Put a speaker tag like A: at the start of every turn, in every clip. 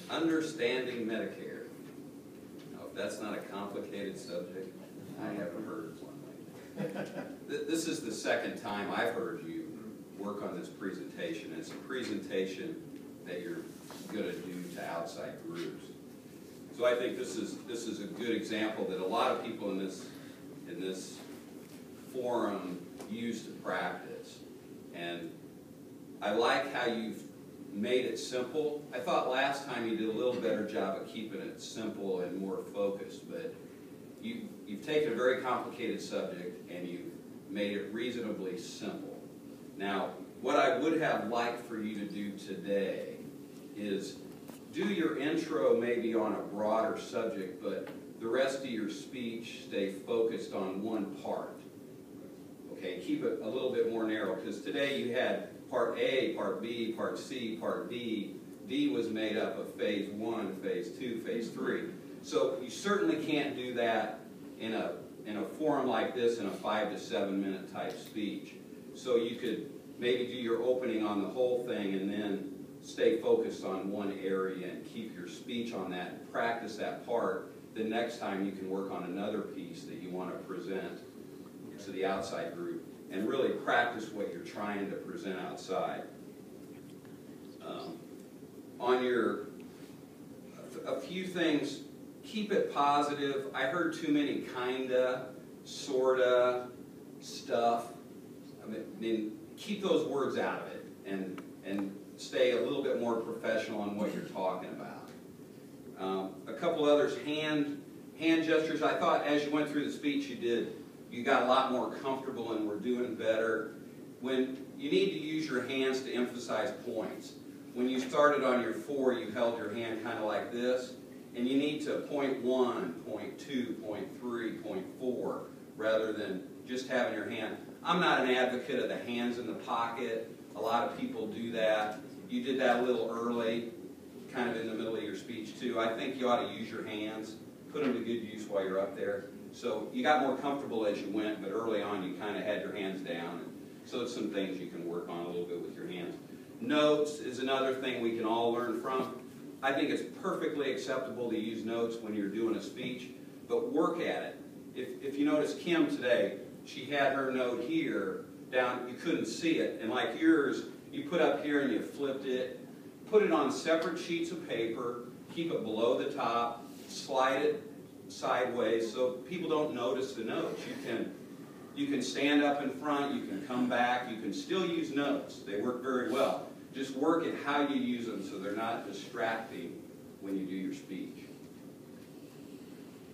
A: Understanding Medicare. Now, if that's not a complicated subject, I haven't heard one like that. This is the second time I've heard you work on this presentation. It's a presentation that you're going to do to outside groups. So I think this is a good example that a lot of people in this forum use to practice. And I like how you've made it simple. I thought last time you did a little better job of keeping it simple and more focused, but you've taken a very complicated subject and you've made it reasonably simple. Now, what I would have liked for you to do today is do your intro maybe on a broader subject, but the rest of your speech stay focused on one part. Okay, keep it a little bit more narrow, because today you had Part A, Part B, Part C, Part D. D was made up of Phase 1, Phase 2, Phase 3. So you certainly can't do that in a forum like this in a 5 to 7 minute type speech. So you could maybe do your opening on the whole thing and then stay focused on one area and keep your speech on that and practice that part. The next time you can work on another piece that you want to present to the outside group and really practice what you're trying to present outside. On your, a few things, keep it positive. I heard too many kinda, sorta, stuff. I mean, keep those words out of it and stay a little bit more professional on what you're talking about. A couple others, hand gestures. I thought as you went through the speech you got a lot more comfortable and were doing better. When you need to use your hands to emphasize points. When you started on your 4, you held your hand kind of like this, and you need to point 1, point 2, point 3, point 4, rather than just having your hand. I'm not an advocate of the hands in the pocket. A lot of people do that. You did that a little early, kind of in the middle of your speech too. I think you ought to use your hands, put them to good use while you're up there. So you got more comfortable as you went, but early on you kind of had your hands down. So it's some things you can work on a little bit with your hands. Notes is another thing we can all learn from. I think it's perfectly acceptable to use notes when you're doing a speech, but work at it. If you notice Kim today, she had her note here down, you couldn't see it, and like yours, you put up here and you flipped it, put it on separate sheets of paper, keep it below the top, slide it sideways so people don't notice the notes. You can stand up in front, you can come back, you can still use notes. They work very well. Just work at how you use them so they're not distracting when you do your speech.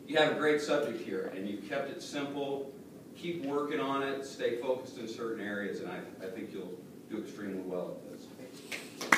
A: You have a great subject here, and you've kept it simple. Keep working on it, stay focused in certain areas, and I think you'll do extremely well at this.